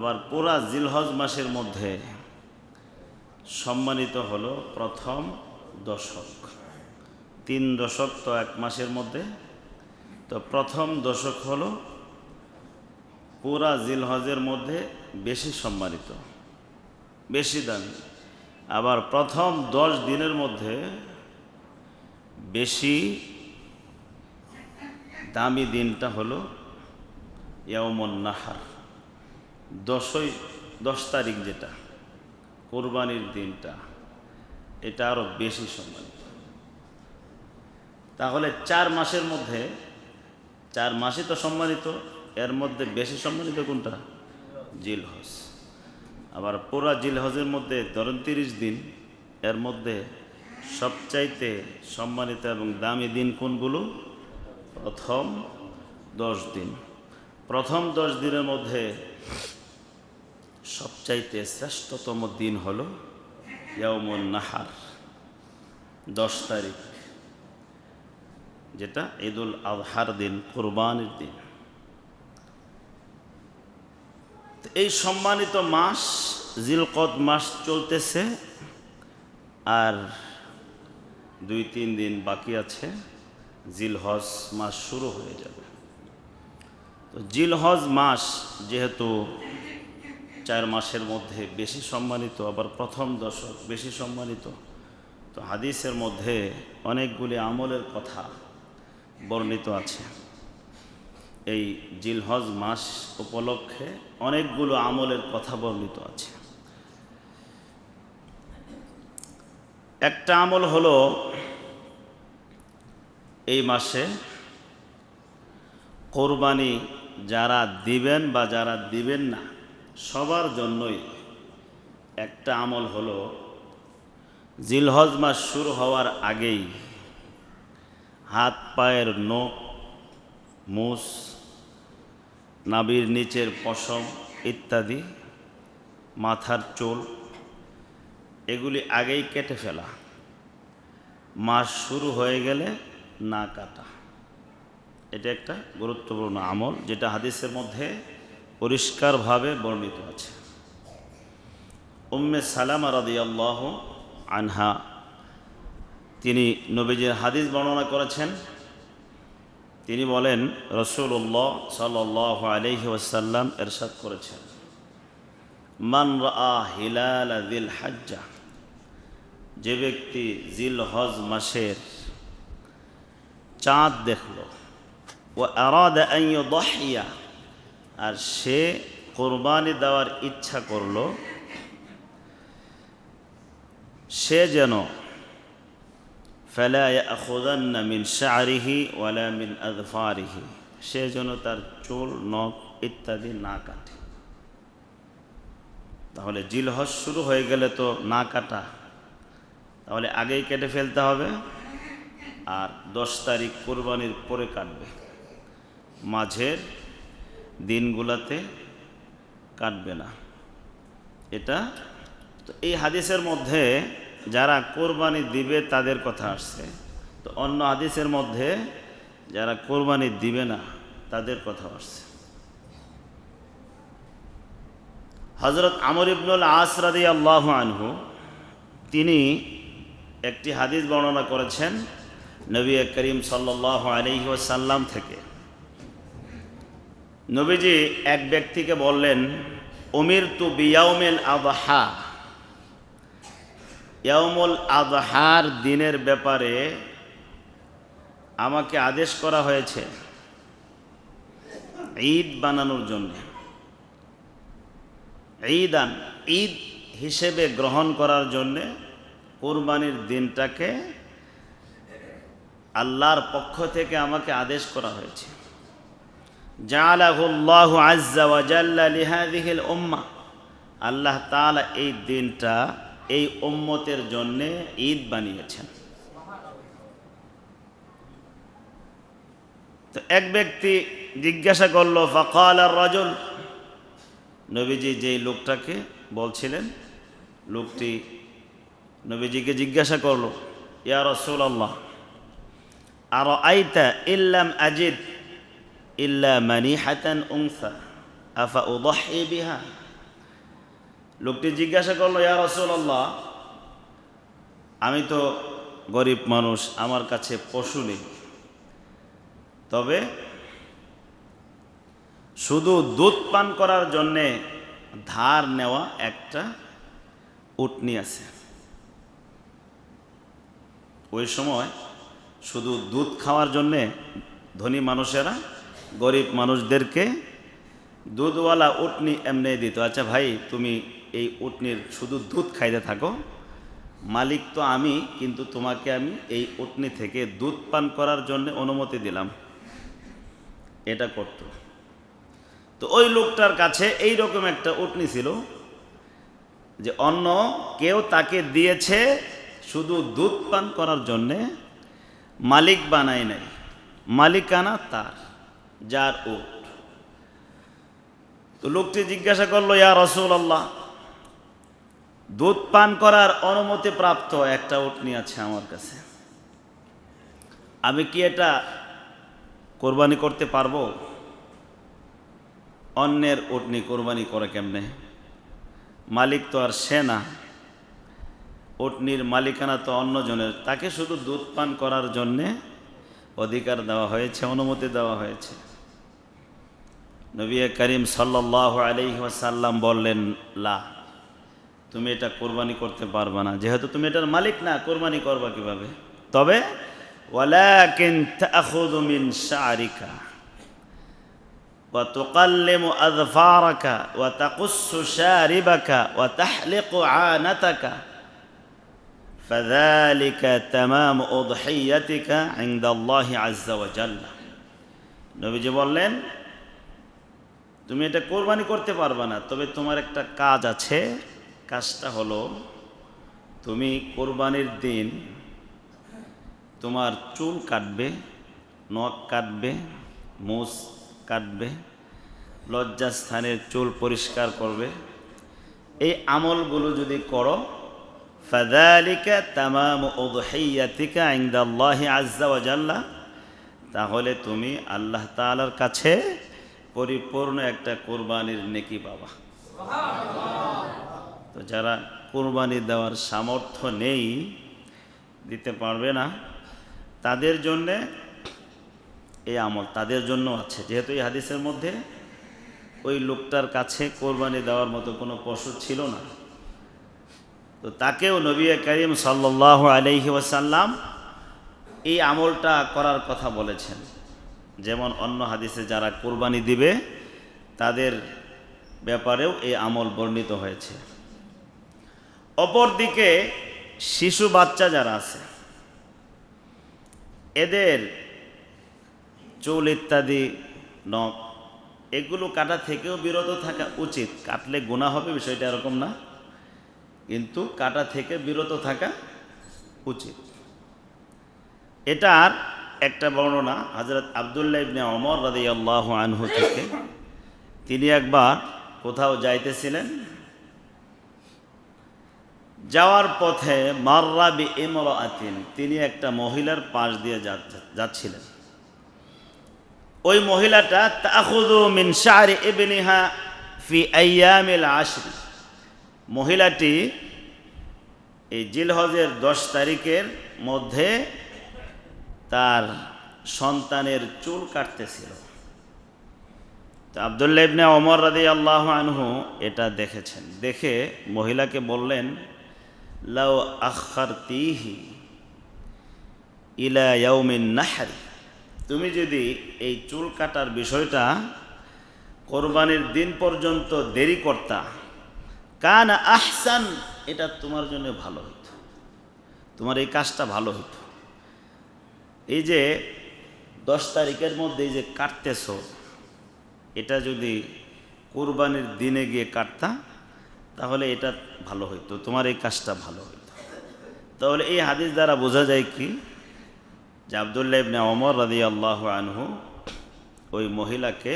আবার পুরা জিলহজ মাসের মধ্যে সম্মানিত হলো প্রথম দশক। 3 দশক তো এক মাসের মধ্যে, তো প্রথম দশক হলো পুরা জিলহজের মধ্যে বেশি সম্মানিত, বেশি দামি। আবার প্রথম 10 দিনের মধ্যে বেশি দামি দিনটা হলো ইয়াউমুন নাহার, 10 তারিখ, যেটা কোরবানির দিনটা, এটা আরো বেশি সম্মানিত। তাহলে 4 মাসের মধ্যে, 4 মাসই তো সম্মানিত, এর মধ্যে বেশি সম্মানিত কোনটা? জিলহজ। আবার পুরা জিলহজের মধ্যে ধরেন 30 দিন, এর মধ্যে সবচাইতে সম্মানিত এবং দামি দিন কোনগুলো? প্রথম 10 দিন। প্রথম 10 দিনের মধ্যে সবচাইতে শ্রেষ্ঠতম দিন হলো ইয়াউমুন নাহার, 10 তারিখ, যেটা ঈদুল আযহার দিন, কুরবানির দিন। এই সম্মানিত মাস জিলকদ মাস চলতেছে, আর 2-3 দিন বাকি আছে, জিলহজ মাস শুরু হয়ে যাবে। তো জিলহজ মাস যেহেতু 4 মাসের মধ্যে বেশি সম্মানিত, আবার প্রথম দশক বেশি সম্মানিত, তো হাদিসের মধ্যে অনেকগুলি আমলের কথা বর্ণিত আছে। এই জিলহজ মাস উপলক্ষে অনেকগুলো আমলের কথা বর্ণিত আছে। একটা আমল হলো এই মাসে কোরবানি যারা দিবেন বা যারা দিবেন না, সবার জন্যই একটা আমল হলো জিলহজ মাস শুরু হওয়ার আগেই হাত পায়ের নখ, মুছ, নাভির নিচের পশম ইত্যাদি, মাথার চুল, এগুলি আগেই কেটে ফেলা, মাস শুরু হয়ে গেলে না কাটা। এটা একটা গুরুত্বপূর্ণ আমল, যেটা হাদিসের মধ্যে পরিষ্কারভাবে বর্ণিত আছে। উম্মে সালামা রাদিয়াল্লাহু আনহা, তিনি নবীজির হাদিস বর্ণনা করেছেন। তিনি বলেন, রাসূলুল্লাহ সাল্লাল্লাহু আলাইহি ওয়াসাল্লাম ইরশাদ করেছেন, মান রাআ হিলাল যিল হজ্জা, যে ব্যক্তি জিলহজ মাসের চাঁদ দেখলো, ও আরাদা আন ইউদহিয়া, আর সে কোরবানি দেওয়ার ইচ্ছা করলো, সে যেন ফালা ইয়াখুযান্না মিন শা'রিহি ওয়ালা মিন আযফারিহি, সে যেন তার চুল, নখ ইত্যাদি না কাটে। তাহলে জিলহজ শুরু হয়ে গেলে তো না কাটা, তাহলে আগেই কেটে ফেলতে হবে, আর 10 তারিখ কোরবানির পরে কাটবে, মাঝের দিনগুলাতে কাটবে না। এটা তো এই হাদিসের মধ্যে যারা কোরবানি দিবে তাদের কথা আসছে, তো অন্য হাদিসের মধ্যে যারা কোরবানি দিবে না তাদের কথা আসছে। হযরত আমর ইবনুল আস রাদিয়াল্লাহু আনহু, তিনি একটি হাদিস বর্ণনা করেছেন নবী করিম সাল্লাল্লাহু আলাইহি ওয়াসাল্লাম থেকে। নবীজি এক ব্যক্তিকে বললেন, উমিরতু বিয়াউমিল আযহা, ইয়াউমুল আযহার দিনের ব্যাপারে আমাকে আদেশ করা হয়েছে ঈদ বানানোর জন্য, ঈদান, ঈদ হিসেবে গ্রহণ করার জন্যে কোরবানির দিনটাকে আল্লাহর পক্ষ থেকে আমাকে আদেশ করা হয়েছে। জাআলাহুল্লাহু আযজা ওয়া জাল্লা লিহাযিহিল উম্মাহ, আল্লাহ তাআলা এই দিনটা এই উম্মতের জন্যে ঈদ বানিয়েছেন। তো এক ব্যক্তি জিজ্ঞাসা করলো, ফাকাল আর-রাজুল, নবীজি যেই লোকটাকে বলছিলেন, লোকটি নবীজিকে জিজ্ঞাসা করলো, ইয়া রাসূলুল্লাহ, আরাআইতা ইল্লাম আজিদ ইল্লা মানিহাতান উনসা আফা উদহি বিহা, লোকটি জিজ্ঞাসা করলো, ইয়া রাসূলুল্লাহ, আমি তো গরিব মানুষ, আমার কাছে পশু নেই, তবে শুধু দুধ পান করার জন্যে ধার নেওয়া একটা উটনি আছে। ওই সময় শুধু দুধ খাওয়ার জন্যে ধনী মানুষেরা গরিব মানুষদেরকে দুধওয়ালা উটনি এমনি দিত। আচ্ছা ভাই, তুমি এই উটনির শুধু দুধ খাইতে থাকো, মালিক তো আমি, কিন্তু তোমাকে আমি এই উটনি থেকে দুধ পান করার জন্য অনুমতি দিলাম। এটা করত। তো ওই লোকটার কাছে এই রকম একটা উটনি ছিল যে অন্য কেউ তাকে দিয়েছে শুধু দুধ পান করার জন্যে, মালিক বানায় নাই, মালিকানা তার, যার উট। তো লোকটি জিজ্ঞাসা করলো, ইয়া রাসূলুল্লাহ, দুধ পান করার অনুমতি প্রাপ্ত একটা উটনি আছে আমার কাছে, আমি কি এটা কোরবানি করতে পারবো? অন্যের উটনি কোরবানি করে কেমনে? মালিক তো আর সে না, উটনির মালিকানা তো অন্যজনের, তাকে শুধু দুধ পান করার জন্যে অধিকার দেওয়া হয়েছে, অনুমতি দেওয়া হয়েছে। নবী করিম সাল্লাল্লাহু আলাইহি ওয়াসাল্লাম বললেন, লা, তুমি এটা কোরবানি করতে পারবে না, যেহেতু তুমি এটার মালিক না, কোরবানি করবা কিভাবে? তবে ওয়ালাকিন তাখুযু মিন শা'রিকা ওয়া তুকাল্লিমু আযফারাকা ওয়া তাকুসসু শারিবাকা ওয়া তাহলিকু আনাতাকা ফাযালিকা তামামু উযহিয়াতিকা ইনদাল্লাহি আযজা ওয়া জাল্লা। নবীজি বললেন, তুমি এটা কোরবানি করতে পারবে না, তবে তোমার একটা কাজ আছে। কাজটা হলো, তুমি কোরবানির দিন তোমার চুল কাটবে, নখ কাটবে, মুছ কাটবে, লজ্জাস্থানের চুল পরিষ্কার করবে। এই আমলগুলো যদি করো, ফাযালিকা তামামু উযহিয়াতিকা ইনদাল্লাহি আযজা ওয়া জাল্লা, তাহলে তুমি আল্লাহ তাআলার কাছে পরিপূর্ণ একটা কোরবানির নেকি পাবা। তো যারা কোরবানি দেওয়ার সামর্থ্য নেই, দিতে পারবে না, তাদের জন্যে এই আমল তাদের জন্য আছে। যেহেতু এই হাদিসের মধ্যে ওই লোকটার কাছে কোরবানি দেওয়ার মতো কোনো পশু ছিল না, তো তাকেও নবী করিম সাল্লাল্লাহু আলাইহি ওয়াসাল্লাম এই আমলটা করার কথা বলেছেন। যেমন অন্য হাদিসে যারা কোরবানি দিবে তাদের ব্যাপারেও এই আমল বর্ণিত হয়েছে। অপরদিকে শিশু বাচ্চা যারা আছে, এদের চুল ইত্যাদি, নখ, এগুলো কাটা থেকেও বিরত থাকা উচিত। কাটলে গুনাহ হবে বিষয়টা এরকম না, কিন্তু কাটা থেকে বিরত থাকা উচিত। এটার একটা বর্ণনা হযরত আব্দুল্লাহ ইবনে ওমর রাদিয়াল্লাহু আনহু থেকে। তিনি একবার কোথাও যাইতেছিলেন, যাওয়ার পথে মাররা বিইমরাআতিন, তিনি একটা মহিলার পাশ দিয়ে যাচ্ছিলেন। ওই মহিলাটা তাখুযু মিন শা'রি ইবনিহা ফি আইয়ামিল আশর, মহিলাটি এই জিলহজের 10 তারিখের মধ্যে তার সন্তানের চুল কাটতেছিল। তো আব্দুল্লাহ ইবনে ওমর রাদিয়াল্লাহু আনহু এটা দেখেছেন, দেখে মহিলাকে বললেন, লাউ আখারতিহি ইলা ইয়াউমিন নাহর, তুমি যদি এই চুল কাটার বিষয়টা কোরবানির দিন পর্যন্ত দেরি করতা, কানা আহসান, এটা তোমার জন্য ভালো হতো, তোমার এই কাজটা ভালো হতো। এই যে 10 তারিখের মধ্যে এই যে কাটতেছো, এটা যদি কোরবানির দিনে গিয়ে কাটতা তাহলে এটা ভালো হইতো, তোমার এই কাজটা ভালো হইতো। তাহলে এই হাদিস দ্বারা বোঝা যায় কি, যে আব্দুল্লাহ ইবনে ওমর রাদিয়াল্লাহু আনহু ওই মহিলাকে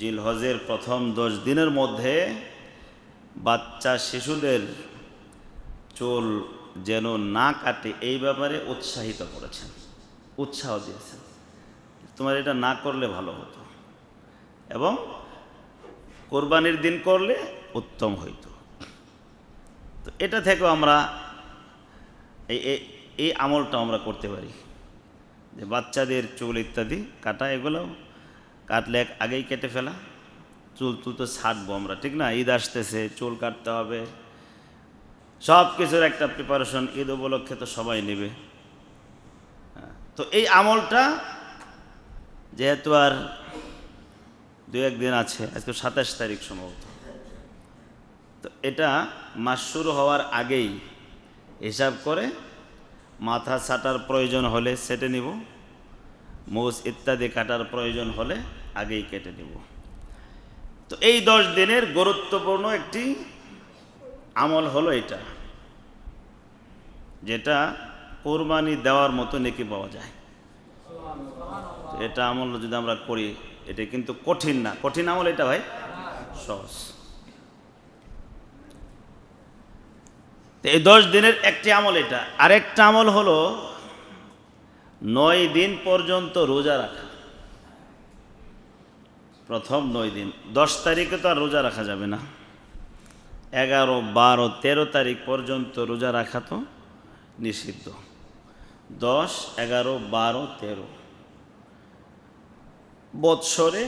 জিলহজের প্রথম 10 দিনের মধ্যে বাচ্চা শিশুদের চুল যেন না কাটে এই ব্যাপারে উৎসাহিত করেছেন, উৎসাহ দিয়েছেন, তোমার এটা না করলে ভালো হতো। এবং কোরবানির দিন করলে উত্তম হইত। তো এটা থেকেও আমরা এই আমলটা আমরা করতে পারি, যে বাচ্চাদের চুল ইত্যাদি কাটা, এগুলো কাটলে আগেই কেটে ফেলা। চুল তো ছাড়বো আমরা, ঠিক না? ঈদ আসতেছে, চুল কাটতে হবে, সব কিছুর একটা প্রিপারেশন ঈদ উপলক্ষে তো সবাই নেবে। তো এই আমলটা যেহেতু আর 2-1 দিন আছে, আজকে 27 তারিখ সম্ভবত, তো এটা মাস শুরু হওয়ার আগেই হিসাব করে মাথা ছাটার প্রয়োজন হলে সেটে নিব, মোষ ইত্যাদি কাটার প্রয়োজন হলে আগেই কেটে নিব। তো এই 10 দিনের গুরুত্বপূর্ণ একটি আমল হলো এটা, যেটা কোরবানি দেওয়ার মতো নেকি পাওয়া যায়। এটা আমল যদি আমরা করি, এটা কিন্তু কঠিন না, কঠিন আমল এটা ভাই, সহজ। এই 10 দিনের একটি আমল এটা। আরেকটা আমল হলো 9 দিন পর্যন্ত রোজা রাখা। প্রথম 9 দিন, 10 তারিখে তো আর রোজা রাখা যাবে না, 11, 12, 13 তারিখ পর্যন্ত রোজা রাখা তো নিষিদ্ধ। 10, 11, 12, 13 বৎসরে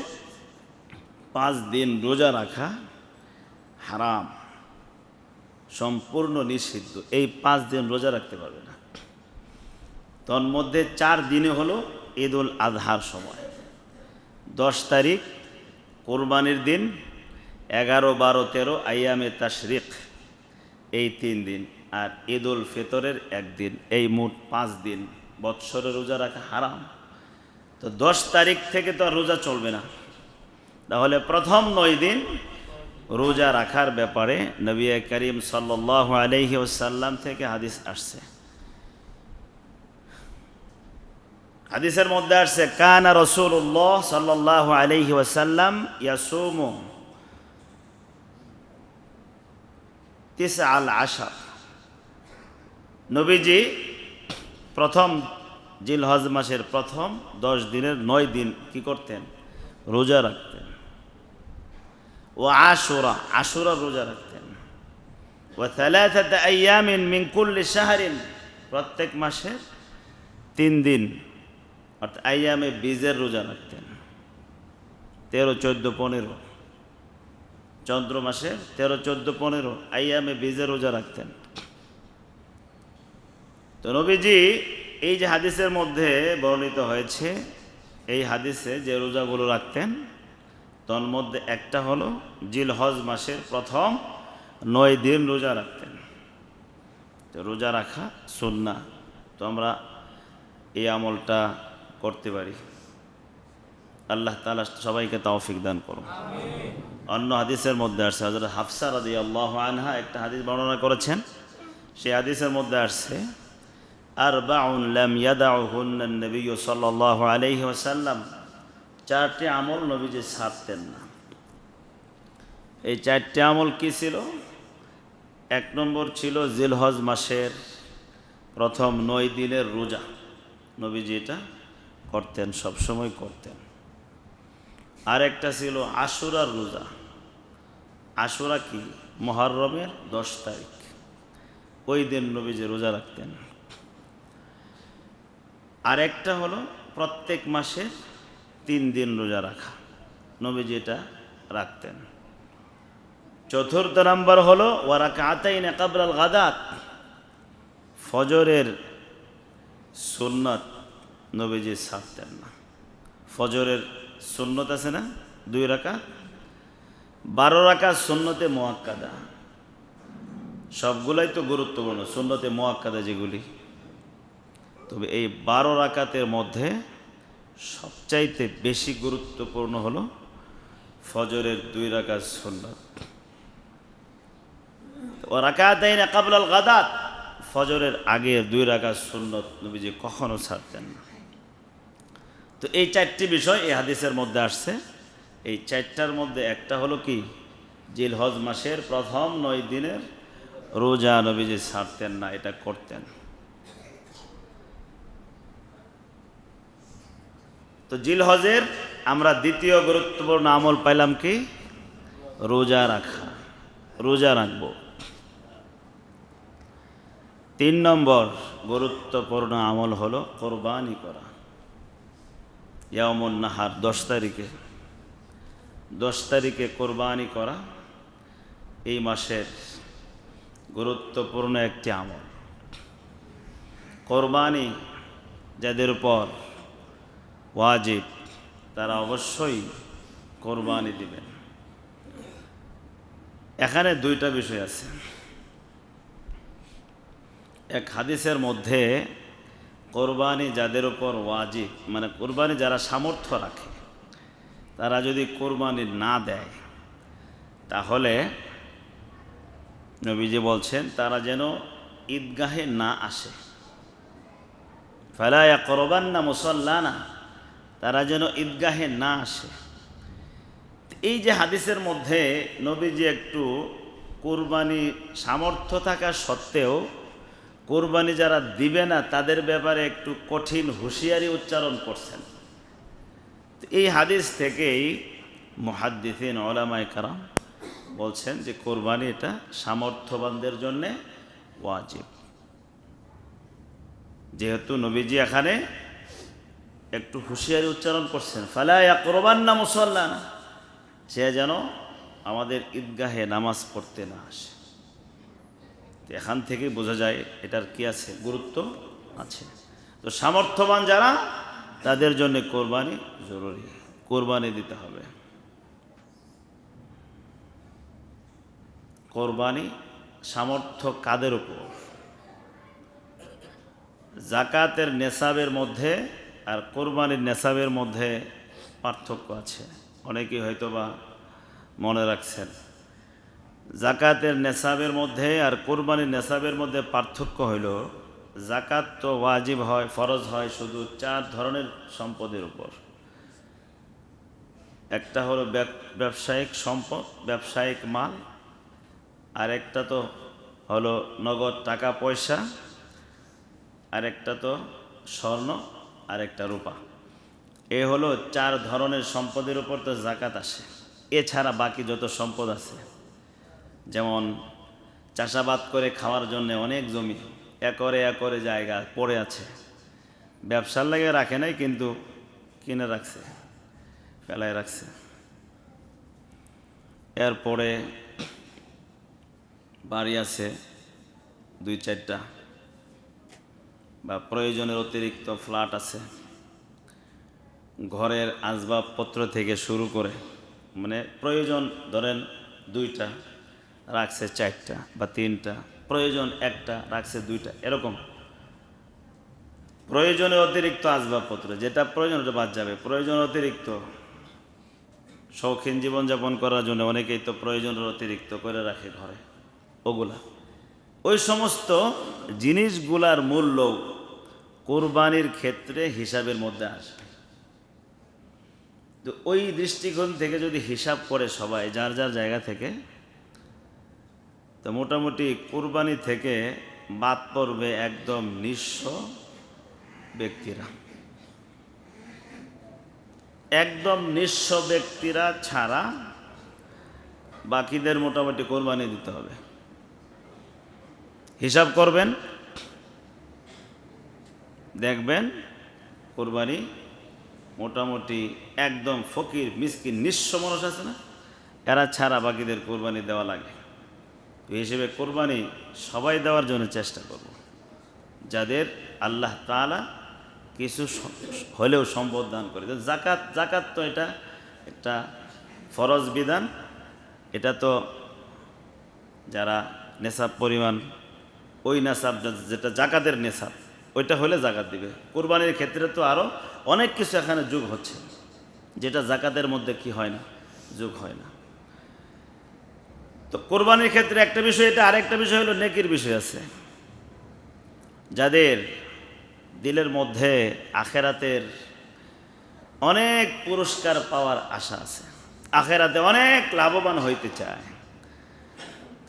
5 দিন রোজা রাখা হারাম, সম্পূর্ণ নিষিদ্ধ। এই 5 দিন রোজা রাখতে পারবে না। তন্মধ্যে 4 দিনে হলো ঈদ উল আজহার সময়, 10 তারিখ কোরবানির দিন, 11, 12, 13 আইয়ামে তাশরিক, এই 3 দিন, আর ঈদ উল ফিতরের 1 দিন, এই মোট 5 দিন বৎসরে রোজা রাখা হারাম। তো 10 তারিখ থেকে তো আর রোজা চলবে না। তাহলে প্রথম 9 দিন রোজা রাখার ব্যাপারে নবী করিম সাল্লাল্লাহু আলাইহি ওয়াসাল্লাম থেকে হাদিস আসছে। হাদিসের মধ্যে আসছে, কানা রাসূলুল্লাহ সাল্লাল্লাহু আলাইহি ওয়াসাল্লাম ইয়াসুমু 9 নবীজি প্রথম জিলহজ মাসের প্রথম 10 দিনের 9 দিন কি করতেন? রোজা রাখতেন। ও আশুরা রোজা রাখতেন। ও 3 আইয়ামিন মিন কুল্লি শাহরিন, প্রত্যেক মাসের 3 দিন অর্থাৎ আইয়ামে বীজের রোজা রাখতেন। 13, 14, 15 চন্দ্র মাসে 13, 14, 15 আইয়ামে বীজের রোজা রাখতেন। তো নবীজি এই যে হাদিসের মধ্যে বর্ণিত হয়েছে, এই হাদিসে যে রোজাগুলো রাখতেন তন্মধ্যে একটা হলো জিলহজ মাসের প্রথম 9 দিন রোজা রাখতেন। তো রোজা রাখা সুন্নাহ, তো আমরা এই আমলটা করতে পারি। আল্লাহ তাআলা সবাইকে তৌফিক দান করুন। অন্য হাদিসের মধ্যে আসছে, হযরত হাফসা রাদিয়াল্লাহু আনহা একটা হাদিস বর্ণনা করেছেন। সেই হাদিসের মধ্যে আসছে, আরবাউন লাম ইয়াদাউহুন্না নবী সাল্লাল্লাহু আলাইহি ওয়াসাল্লাম, 4টি আমল নবীজি ছাড়তেন না। এই 4টি আমল কি ছিল? 1 নম্বর ছিল জিলহজ মাসের প্রথম 9 দিনের রোজা। নবীজি এটা করতেন, সবসময় করতেন। আর একটা ছিল আশুরার রোজা। আশুরা কি? মুহররমের 10 তারিখ, ওই দিন নবীজি রোজা রাখতেন। আর একটা হলো প্রত্যেক মাসে 3 দিন রোজা রাখা, নবীজি এটা রাখতেন। 4 নম্বর হলো ওয়া রাকাতাইন ক্বাবলাল গাদাত, ফজরের সুন্নত নবীজি ছাড়তেন না। ফজরের সুন্নত আছে না 2 রাকাত, 12 রাকাত সুন্নতে মুআক্কাদা, সবগুলাই তো গুরুত্বপূর্ণ সুন্নতে মুআক্কাদা যেগুলি। তবে এই 12 রাকাতের মধ্যে সবচাইতে বেশি গুরুত্বপূর্ণ হলো ফজরের 2 রাকাত সুন্নত। ও রাকাতাইন ক্বাবলাল গাদাত, ফজরের আগে 2 রাকাত সুন্নত নবীজি কখনো ছাড়তেন না। তো এই 4টি বিষয় এই হাদিসের মধ্যে আসছে। এই 4টার মধ্যে একটা হলো কি? জিলহজ মাসের প্রথম 9 দিনের রোজা নবীজি ছাড়তেন না, এটা করতেন। তো জিলহজের আমরা দ্বিতীয় গুরুত্বপূর্ণ আমল পাইলাম কি? রোজা রাখা, রোজা রাখব। 3 নম্বর গুরুত্বপূর্ণ আমল হলো কোরবানি করা। ইয়াউমুন নাহার 10 তারিখে কোরবানি করা এই মাসের গুরুত্বপূর্ণ একটি আমল। কোরবানি যাদের উপর ওয়াজিব তারা অবশ্যই কোরবানি দিবেন। এখানে 2টা বিষয় আছে। এক হাদিসের মধ্যে কোরবানি যাদের উপর ওয়াজিব, মানে কোরবানি যারা সামর্থ্য রাখে তারা যদি কোরবানি না দেয় তাহলে নবীজি বলছেন তারা যেন ঈদগাহে না আসে। ফালা ইয়াকরবান্না মুসাল্লানা, তারা যেন ঈদগাহে না আসে। এই যে হাদিসের মধ্যে নবীজি একটু কোরবানি সামর্থ্য থাকা সত্ত্বেও কোরবানি যারা দিবে না তাদের ব্যাপারে একটু কঠিন হুঁশিয়ারি উচ্চারণ করছেন। এই হাদিস থেকেই মুহাদ্দিসিন উলামায়ে কেরাম বলছেন যে কোরবানি এটা সামর্থ্যবানদের জন্যে ওয়াজিব। যেহেতু নবীজি এখানে একটু হুঁশিয়ারি উচ্চারণ করছেন, ফালা ইয়াকরবান্না মুসাল্লানা, সে যেন আমাদের ঈদগাহে নামাজ পড়তে না আসে। এখান থেকে বোঝা যায় এটার কি আছে, গুরুত্ব আছে। তো সামর্থ্যবান যারা তাদের জন্য কোরবানি জরুরি, কোরবানি দিতে হবে। কোরবানি সামর্থ্য কাদের উপর? জাকাতের নেসাবের মধ্যে আর কোরবানির নেসাবের মধ্যে পার্থক্য আছে, অনেকেই হয়তোবা মনে রাখছেন। জাকাতের নেসাবের মধ্যে আর কোরবানির নেসাবের মধ্যে পার্থক্য হইল জাকাত তো ওয়াজিব হয়, ফরজ হয় শুধু 4 ধরনের সম্পদের উপর। একটা হলো ব্যবসায়িক সম্পদ, ব্যবসায়িক মাল, আর একটা তো হলো নগদ টাকা পয়সা, আর একটা তো স্বর্ণ, আর একটা রূপা। এ হলো 4 ধরনের সম্পদের উপর তো জাকাত আসে। এছাড়া বাকি যত সম্পদ আছে, যেমন চাষাবাদ করে খাওয়ার জন্য অনেক জমি, একরে একরে জায়গা পড়ে আছে, ব্যবসার লাগে রাখে নাই কিন্তু কিনে রাখছে, ফেলায় রাখছে। এরপরে বাড়ি আছে 2-4টা, বা প্রয়োজনের অতিরিক্ত ফ্ল্যাট আছে, ঘরের আসবাবপত্র থেকে শুরু করে, মানে প্রয়োজন ধরেন 2টা রাখছে 4টা বা 3টা, প্রয়োজন 1টা রাখছে 2টা, এরকম প্রয়োজনের অতিরিক্ত আসবাবপত্র, যেটা প্রয়োজন ওটা বাদ যাবে। প্রয়োজন অতিরিক্ত শৌখিন জীবনযাপন করার জন্য অনেকেই তো প্রয়োজনের অতিরিক্ত করে রাখে ঘরে, ওগুলা, ওই সমস্ত জিনিসগুলার মূল্য কোরবানির ক্ষেত্রে হিসাবের মধ্যে আসবে। তো ওই দৃষ্টিকোণ থেকে যদি হিসাব করে সবাই যার যার জায়গা থেকে, তো মোটামুটি কোরবানি থেকে বাদ পড়বে একদম নিঃস্ব ব্যক্তিরা। একদম নিঃস্ব ব্যক্তিরা ছাড়া বাকিদের মোটামুটি কোরবানি দিতে হবে। হিসাব করবেন, দেখবেন কোরবানি মোটামুটি একদম ফকির মিসকিন নিঃস্ব মানুষ আছে না, এরা ছাড়া বাকিদের কোরবানি দেওয়া লাগে। তো হিসেবে কোরবানি সবাই দেওয়ার জন্য চেষ্টা করব, যাদের আল্লাহ তাআলা কিছু হলেও সম্পদ দান করে। জাকাত তো এটা একটা ফরজ বিধান, এটা তো যারা নেশাব পরিমাণ, ওই নেশাব যেটা জাকাতের নেশাব, ওইটা হলে জাকাত দিবে। কোরবানির ক্ষেত্রে তো আরও অনেক কিছু এখানে যোগ হচ্ছে, যেটা জাকাতের মধ্যে কি হয় না, যোগ হয় না। তো কোরবানির ক্ষেত্রে একটা বিষয় এটা, আরেকটা বিষয় হলো নেকির বিষয় আছে। যাদের দিলের মধ্যে আখেরাতের অনেক পুরস্কার পাওয়ার আশা আছে, আখেরাতে অনেক লাভবান হইতে চায়,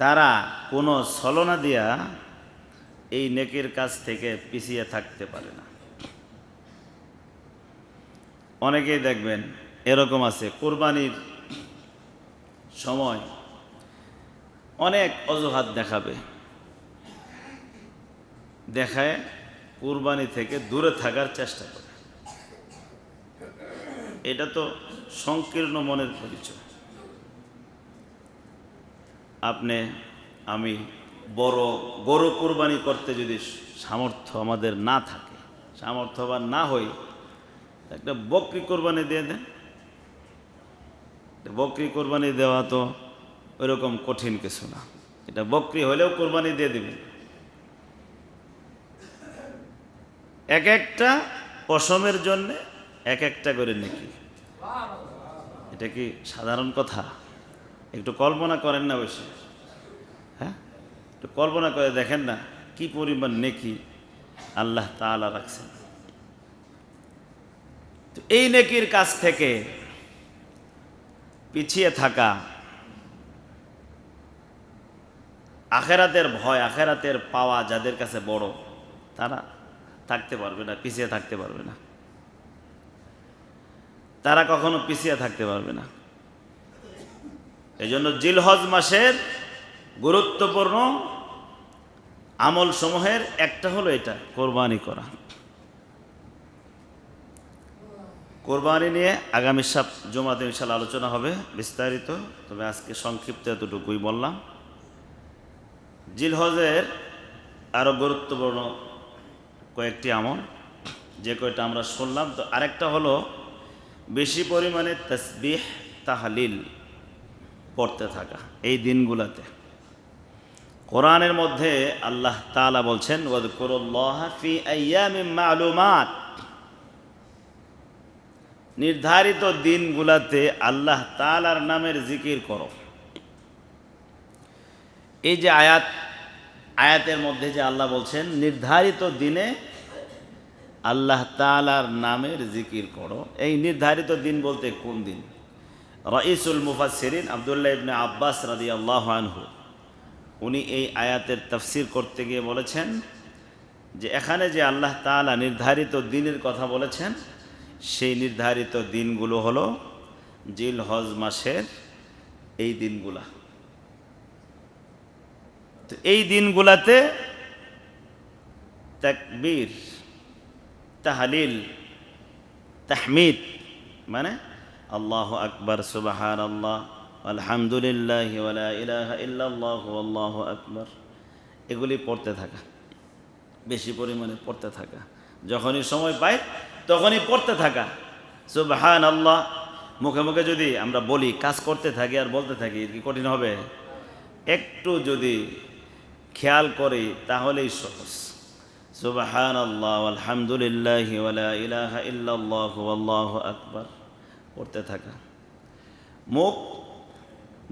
তারা কোনো ছলনা দিয়া এই নেকির কাজ থেকে পিছিয়ে থাকতে পারে না। অনেকেই দেখবেন এরকম আছে, কোরবানির সময় অনেক অজুহাত দেখাবে, দেখায় কুরবানি থেকে দূরে থাকার চেষ্টা করে। এটা তো সংকীর্ণ মনের পরিচয়। আপনি আমি বড় গরু কুরবানি করতে যদি সামর্থ্য আমাদের না থাকে, সামর্থ্যবান না হই, একটা বকরি কোরবানি দিয়ে দেন। বকরি কোরবানি দেওয়া তো ওইরকম কঠিন কিছু না, এটা বকরি হলেও কোরবানি দিয়ে দিবেন। এক একটা পশমের জন্য এক একটা করে নেকি, এটা কি সাধারণ কথা? একটু কল্পনা করেন না বসে, হ্যাঁ, একটু কল্পনা করে দেখেন না কি পরিমাণ নেকি আল্লাহ তাআলা রাখছেন। তো এই নেকির কাছ থেকে পিছিয়ে থাকা, আখেরাতের ভয়, আখেরাতের পাওয়া যাদের কাছে বড়, তারা থাকতে পারবে না, পিছিয়ে থাকতে পারবে না, তারা কখনো পিছিয়ে থাকতে পারবে না। এই জন্য জিলহজ মাসের গুরুত্বপূর্ণ আমল সমূহের একটা হলো এটা, কোরবানি করা। কোরবানি নিয়ে আগামী জুমাতে ইনশাআল্লাহ আলোচনা হবে বিস্তারিত, তবে আজকে সংক্ষিপ্ত এতটুকুই বললাম। জিলহজের আরও গুরুত্বপূর্ণ কয়েকটি আমল, যে কয়টা আমরা শুনলাম, তো আরেকটা হলো বেশি পরিমাণে তাসবিহ তাহলিল পড়তে থাকা এই দিনগুলোতে। কোরআনের মধ্যে আল্লাহ তাআলা বলছেন, ওয়াযকুরুল্লাহ ফি আইয়ামিন মা'লুমাত, নির্ধারিত দিনগুলোতে আল্লাহ তাআলার নামের জিকির করো। এই যে আয়াতের মধ্যে যে আল্লাহ বলছেন নির্ধারিত দিনে আল্লাহ তাআলার নামের জিকির করো, এই নির্ধারিত দিন বলতে কোন দিন? রাইসুল মুফাসসিরিন আব্দুল্লাহ ইবনে আব্বাস রাদিয়াল্লাহু আনহু উনি এই আয়াতের তাফসীর করতে গিয়ে বলেছেন যে এখানে যে আল্লাহ তাআলা নির্ধারিত দিনের কথা বলেছেন, সেই নির্ধারিত দিনগুলো হলো জিলহজ মাসের এই দিনগুলা। তো এই দিনগুলাতে তাকবীর, তাহলিল, তাহমিদ মানে আল্লাহু আকবার, সুবহানাল্লাহ, আলহামদুলিল্লাহ, ওয়ালা ইলাহা ইল্লাল্লাহ, আল্লাহু আকবার, এগুলি পড়তে থাকা, বেশি পরিমাণে পড়তে থাকা, যখনই সময় পাই তখনই পড়তে থাকা। সুবহানাল্লাহ মুখে মুখে যদি আমরা বলি, কাজ করতে থাকি আর বলতে থাকি, কি কঠিন হবে? একটু যদি খেয়াল করি তাহলেই সহজ। সুবহানাল্লাহ, আলহামদুলিল্লাহ, ওয়ালা ইলাহা ইল্লাল্লাহ, আল্লাহু আকবার পড়তে থাকা। মুখ,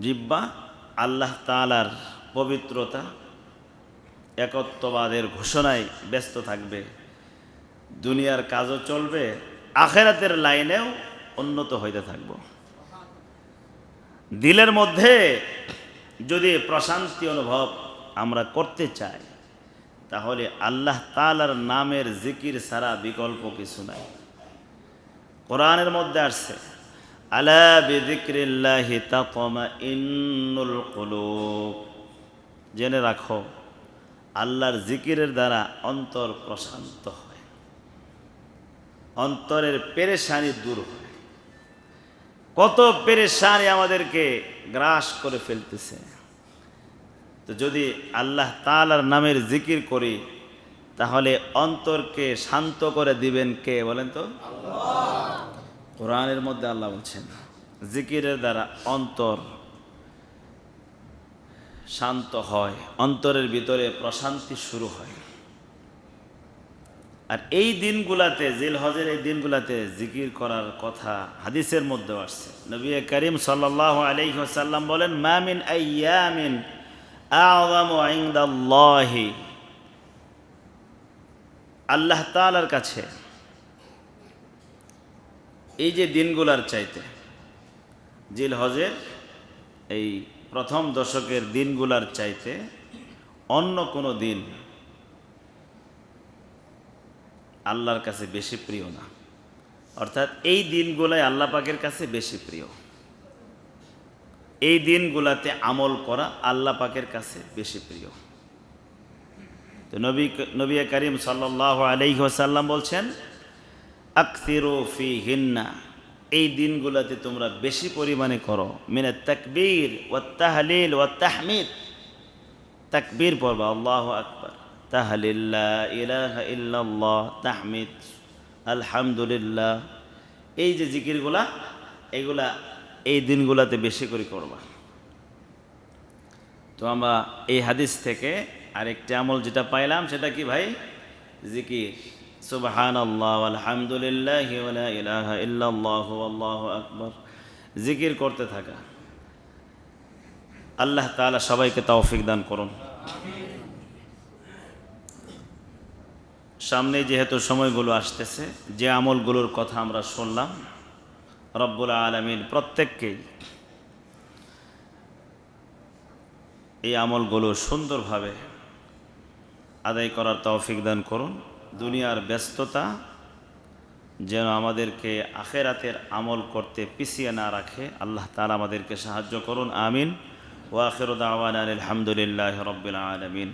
জিহ্বা আল্লাহ তাআলার পবিত্রতা, একত্ববাদের ঘোষণায় ব্যস্ত থাকবে, দুনিয়ার কাজও চলবে, আখেরাতের লাইনেও উন্নত হইতে থাকব। দিলের মধ্যে যদি প্রশান্তি অনুভব আমরা করতে চাই, তাহলে আল্লাহ তাআলার নামের জিকির ছাড়া বিকল্প কিছু নাই। কোরআনের মধ্যে আসছে, আলা বিযিকরিল্লাহি তাতমাইন্নুল কুলুব, জেনে রাখো আল্লাহর জিকিরের দ্বারা অন্তর প্রশান্ত হয়, অন্তরের পেরেশানি দূর হয়। কত পেরেশানি আমাদেরকে গ্রাস করে ফেলতেছে, তো যদি আল্লাহ তাআলার নামের জিকির করি তাহলে অন্তরকে শান্ত করে দিবেন কে বলেন তো? কোরআনের মধ্যে আল্লাহ বলছেন জিকিরের দ্বারা অন্তর শান্ত হয়, অন্তরের ভিতরে প্রশান্তি শুরু হয়। আর এই দিনগুলাতে, জিলহজের এই দিনগুলাতে জিকির করার কথা হাদিসের মধ্যেও আসছে। নবী করিম সাল্লাল্লাহু আলাইহি ওয়াসাল্লাম বলেন, মা মিন আইয়ামিন আ'যামু ইনদাল্লাহি, আল্লাহ তাআলার কাছে এই যে দিনগুলার চাইতে, জিলহজের এই প্রথম দশকের দিনগুলার চাইতে অন্য কোনো দিন আল্লাহর কাছে বেশি প্রিয় না। অর্থাৎ এই দিনগুলাই আল্লাহ পাকের কাছে বেশি প্রিয়। এই দিনগুলাতে আমল করা আল্লাহ পাকের কাছে বেশি প্রিয়। তো নবী করিম সাল্লাল্লাহু আলাইহি ওয়াসাল্লাম বলছেন, আকসিরু ফিহিন্না, এই দিনগুলোতে তোমরা বেশি পরিমাণে করো মিনাত তাকবীর ওয়াত তাহলিল ওয়াত তাহমিদ। তাকবীর পড়বা, আল্লাহু আকবার, তাহলিল লা ইলাহা ইল্লাল্লাহ, তাহমিদ আলহামদুলিল্লাহ, এই যে জিকিরগুলা, এগুলা এই দিনগুলাতে বেশি করে করবা। তো আমরা এই হাদিস থেকে আরেকটি আমল যেটা পাইলাম সেটা কি ভাই? জিকির, সুবহানাল্লাহ আলহামদুলিল্লাহ ওয়া লা ইলাহা ইল্লাল্লাহ আল্লাহু আকবার, জিকির করতে থাকা। আল্লাহ তাআলা সবাইকে তৌফিক দান করুন। সামনে যেহেতু সময়গুলো আসতেছে, যে আমলগুলোর কথা আমরা শুনলাম, রব্বুল আলামিন প্রত্যেককেই এই আমলগুলো সুন্দরভাবে আদায় করার তৌফিক দান করুন। দুনিয়ার ব্যস্ততা যেন আমাদেরকে আখেরাতের আমল করতে পিছিয়ে না রাখে, আল্লাহ তাআলা আমাদেরকে সাহায্য করুন। আমিন। ওয়া আখিরু দাওয়ানা আলহামদুলিল্লাহি রাব্বিল আলামিন।